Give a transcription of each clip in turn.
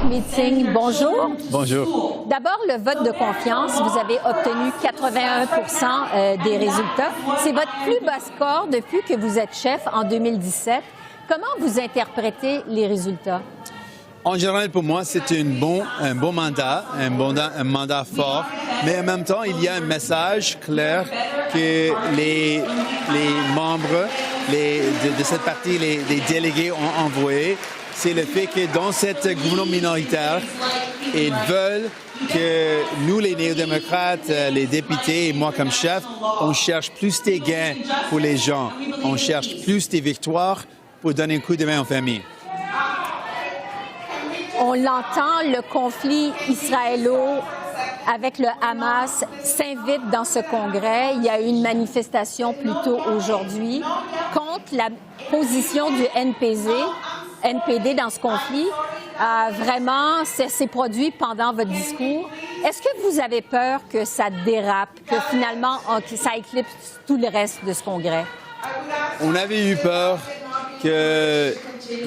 Meeting. Bonjour. Bonjour. D'abord, le vote de confiance. Vous avez obtenu 81 des résultats. C'est votre plus bas score depuis que vous êtes chef en 2017. Comment vous interprétez les résultats? En général, pour moi, c'est un bon mandat, un mandat fort, mais en même temps, il y a un message clair que les membres de cette partie, les délégués ont envoyé. C'est le fait que dans cette gouvernement minoritaire, ils veulent que nous, les néo-démocrates, les députés et moi comme chef, on cherche plus des gains pour les gens. On cherche plus des victoires pour donner un coup de main aux familles. On l'entend, le conflit israélo avec le Hamas s'invite dans ce congrès. Il y a eu une manifestation plus tôt aujourd'hui contre la position du NPD dans ce conflit. Vraiment, c'est produit pendant votre discours. Est-ce que vous avez peur que ça dérape, que finalement, que ça éclipse tout le reste de ce congrès? On avait eu peur que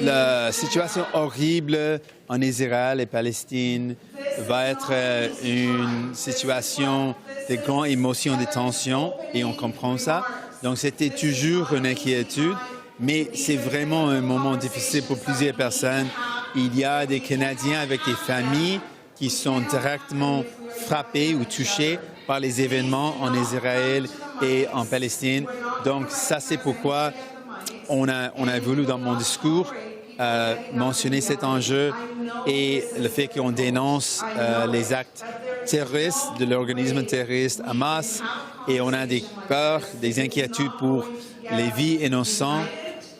la situation horrible en Israël et Palestine va être une situation de grande émotion, de tension, et on comprend ça. Donc, c'était toujours une inquiétude, mais c'est vraiment un moment difficile pour plusieurs personnes. Il y a des Canadiens avec des familles qui sont directement frappés ou touchés par les événements en Israël et en Palestine. Donc, ça, c'est pourquoi on a voulu, dans mon discours, mentionner cet enjeu et le fait qu'on dénonce les actes terroristes de l'organisme terroriste Hamas, et on a des peurs, des inquiétudes pour les vies innocentes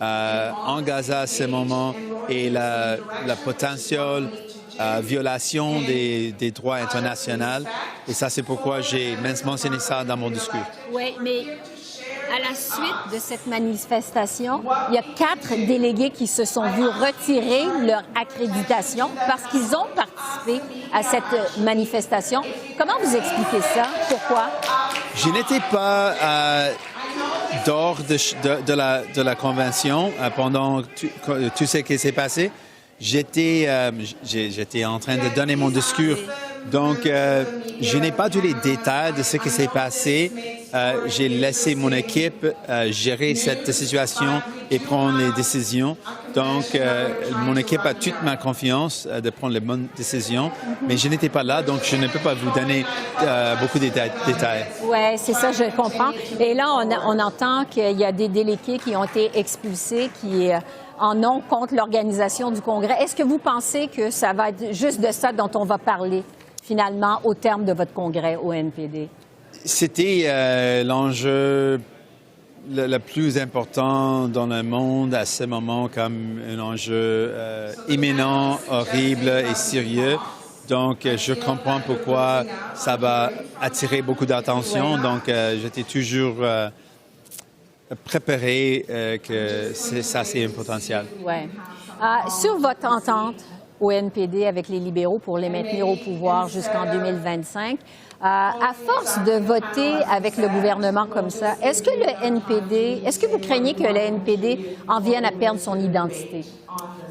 en Gaza à ce moment et la potentielle violation des droits internationaux. Et ça, c'est pourquoi j'ai mentionné ça dans mon discours. Oui, mais à la suite de cette manifestation, il y a 4 délégués qui se sont vus retirer leur accréditation parce qu'ils ont participé à cette manifestation. Comment vous expliquez ça? Pourquoi? Je n'étais pas dehors de la convention pendant tout ce qui s'est passé. J'étais en train de donner mon discours. Donc, je n'ai pas tous les détails de ce qui s'est passé. J'ai laissé mon équipe gérer cette situation et prendre les décisions. Donc, mon équipe a toute ma confiance de prendre les bonnes décisions. Mais je n'étais pas là, donc je ne peux pas vous donner beaucoup de détails. Oui, c'est ça, je comprends. Et là, on entend qu'il y a des délégués qui ont été expulsés, qui en ont contre l'organisation du Congrès. Est-ce que vous pensez que ça va être juste de ça dont on va parler, finalement, au terme de votre congrès au NPD? C'était l'enjeu le plus important dans le monde à ce moment, comme un enjeu imminent, horrible et sérieux. Donc, je comprends pourquoi ça va attirer beaucoup d'attention. Ouais. Donc, j'étais toujours préparé que ça, c'est un potentiel. Oui. Sur votre entente au NPD avec les libéraux pour les maintenir au pouvoir jusqu'en 2025, à force de voter avec le gouvernement comme ça, est-ce que vous craignez que le NPD en vienne à perdre son identité?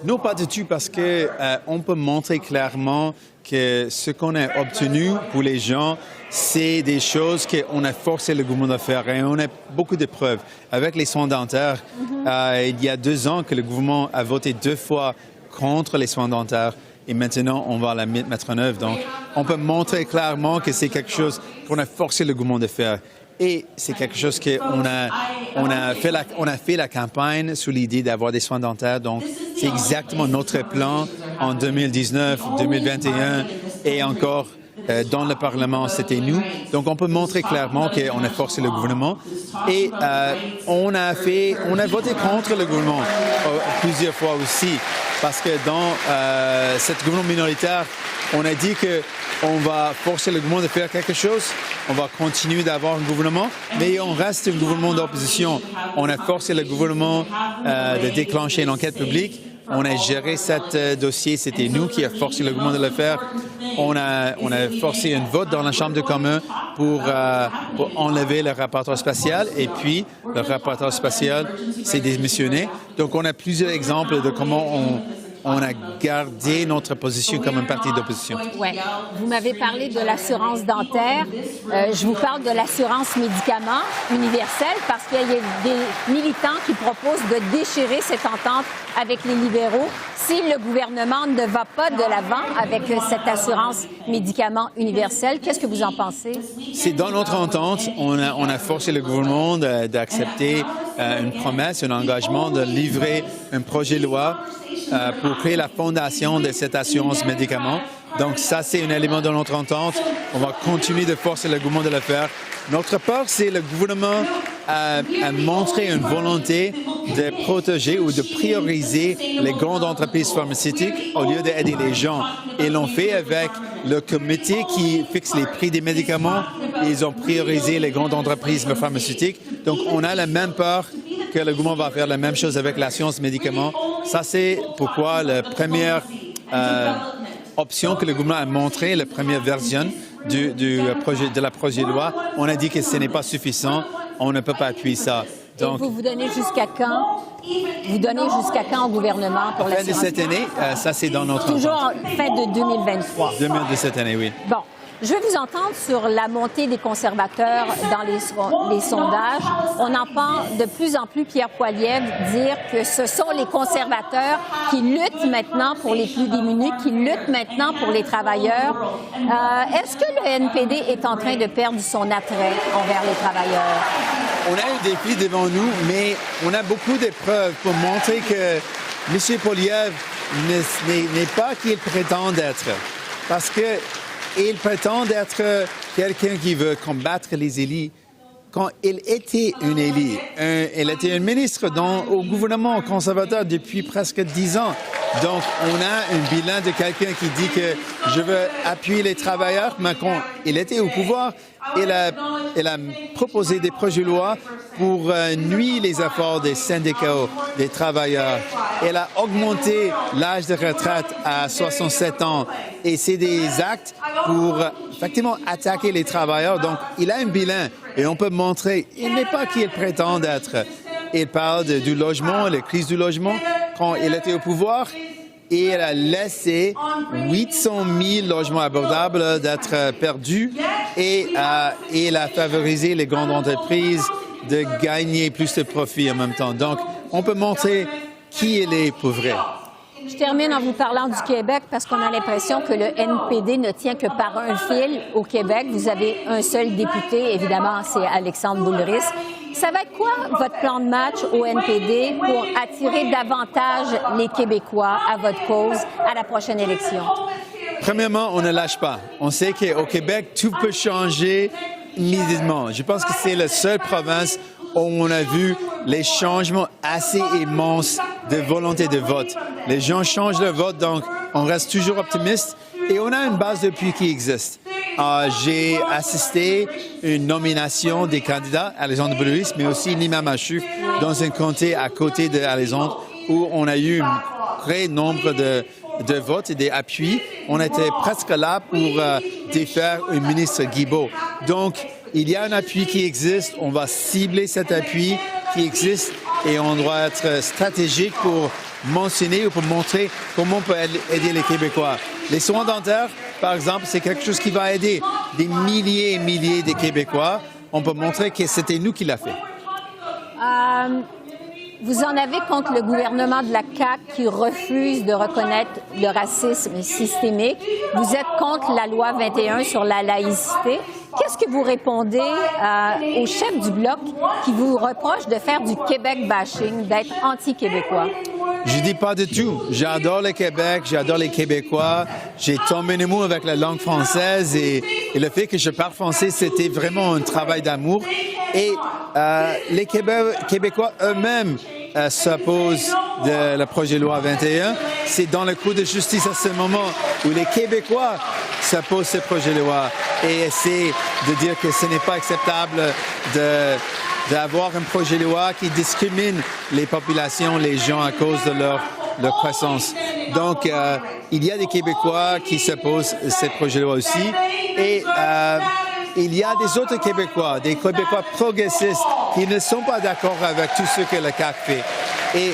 Non, pas du tout, parce que on peut montrer clairement que ce qu'on a obtenu pour les gens, c'est des choses qu'on a forcé le gouvernement de faire. Et on a beaucoup de preuves. Avec les soins dentaires, il y a 2 ans que le gouvernement a voté 2 fois contre les soins dentaires. Et maintenant, on va la mettre en œuvre. Donc, on peut montrer clairement que c'est quelque chose qu'on a forcé le gouvernement de faire. Et c'est quelque chose qu'on a fait la campagne sous l'idée d'avoir des soins dentaires. Donc, c'est exactement notre plan en 2019, 2021 et encore dans le Parlement, c'était nous. Donc, on peut montrer clairement qu'on a forcé le gouvernement. Et on a voté contre le gouvernement plusieurs fois aussi. Parce que dans cette gouvernement minoritaire, on a dit qu'on va forcer le gouvernement de faire quelque chose. On va continuer d'avoir un gouvernement, mais on reste un gouvernement d'opposition. On a forcé le gouvernement de déclencher une enquête publique. On a géré ce dossier, c'était nous qui avons forcé le gouvernement de le faire. On a forcé un vote dans la Chambre des communs pour enlever le rapporteur spécial, et puis le rapporteur spécial s'est démissionné. Donc on a plusieurs exemples de comment on a gardé notre position comme un parti d'opposition. Ouais. Vous m'avez parlé de l'assurance dentaire. Je vous parle de l'assurance médicaments universelle parce qu'il y a des militants qui proposent de déchirer cette entente avec les libéraux si le gouvernement ne va pas de l'avant avec cette assurance médicaments universelle. Qu'est-ce que vous en pensez? C'est dans notre entente, on a forcé le gouvernement d'accepter une promesse, un engagement de livrer un projet de loi pour créer la fondation de cette assurance médicaments. Donc ça, c'est un élément de notre entente. On va continuer de forcer le gouvernement de le faire. Notre part, c'est le gouvernement a montré une volonté de protéger ou de prioriser les grandes entreprises pharmaceutiques au lieu d'aider les gens. Ils l'ont fait avec le comité qui fixe les prix des médicaments. Ils ont priorisé les grandes entreprises pharmaceutiques. Donc, on a la même peur que le gouvernement va faire la même chose avec l'assurance médicaments. Ça, c'est pourquoi la première option que le gouvernement a montrée, la première version de la projet de loi, on a dit que ce n'est pas suffisant. On ne peut pas appuyer ça. Donc, et vous donnez jusqu'à quand? Vous donnez jusqu'à quand au gouvernement pour l'assurance? Fin de cette année, ça c'est dans notre... Toujours fin de 2023. De cette année, oui. Bon. Je vais vous entendre sur la montée des conservateurs dans les sondages. On entend de plus en plus Pierre Poilievre dire que ce sont les conservateurs qui luttent maintenant pour les plus démunis, qui luttent maintenant pour les travailleurs. Est-ce que le NPD est en train de perdre son attrait envers les travailleurs? On a un défi devant nous, mais on a beaucoup de preuves pour montrer que M. Poilievre n'est pas qui il prétend être. Parce que il prétend être quelqu'un qui veut combattre les élites. Quand il était un élu, il était un ministre au gouvernement conservateur depuis presque 10 ans. Donc, on a un bilan de quelqu'un qui dit que je veux appuyer les travailleurs, mais quand il était au pouvoir, il a proposé des projets de loi pour nuire les efforts des syndicats, des travailleurs. Il a augmenté l'âge de retraite à 67 ans. Et c'est des actes pour effectivement attaquer les travailleurs. Donc, il a un bilan et on peut montrer il n'est pas qui il prétend être. Il parle du logement, la crise du logement. Quand il était au pouvoir, il a laissé 800 000 logements abordables d'être perdus et il a favorisé les grandes entreprises de gagner plus de profits en même temps. Donc, on peut montrer qui il est pour vrai. Je termine en vous parlant du Québec parce qu'on a l'impression que le NPD ne tient que par un fil au Québec. Vous avez un seul député, évidemment, c'est Alexandre Boulris. Ça va être quoi votre plan de match au NPD pour attirer davantage les Québécois à votre cause à la prochaine élection? Premièrement, on ne lâche pas. On sait qu'au Québec, tout peut changer immédiatement. Je pense que c'est la seule province où on a vu les changements assez immenses de volonté de vote. Les gens changent leur vote, donc on reste toujours optimiste et on a une base d'appui qui existe. J'ai assisté à une nomination des candidats, Alexandre Boulris, mais aussi Nima Machouf, dans un comté à côté d'Alexandre, où on a eu un très nombre de votes et d'appuis. On était presque là pour défaire un ministre Guilbeault. Donc, il y a un appui qui existe. On va cibler cet appui qui existe et on doit être stratégique pour mentionner ou pour montrer comment on peut aider les Québécois. Les soins dentaires, par exemple, c'est quelque chose qui va aider des milliers et milliers de Québécois. On peut montrer que c'était nous qui l'a fait. Vous en avez contre le gouvernement de la CAQ qui refuse de reconnaître le racisme systémique. Vous êtes contre la loi 21 sur la laïcité. Qu'est-ce que vous répondez au chef du Bloc qui vous reproche de faire du Québec bashing, d'être anti-québécois? Je dis pas du tout. J'adore le Québec, j'adore les Québécois. J'ai tombé en amour avec la langue française et le fait que je parle français, c'était vraiment un travail d'amour. Et les Québécois eux-mêmes s'opposent de le projet de loi 21. C'est dans le cours de justice à ce moment où les Québécois s'opposent à ce projet de loi et essaient de dire que ce n'est pas acceptable d'avoir un projet de loi qui discrimine les populations, les gens à cause de leur croissance. Donc, il y a des Québécois qui s'opposent à ce projet de loi aussi. Et il y a des autres Québécois, des Québécois progressistes qui ne sont pas d'accord avec tout ce que le CAQ fait. Et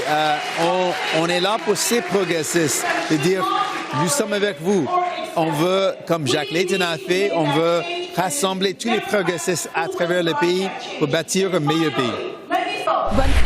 on est là pour ces progressistes, de dire, nous sommes avec vous. On veut, comme Jack Layton a fait, on veut rassembler tous les progressistes à travers le pays pour bâtir un meilleur pays. Bonne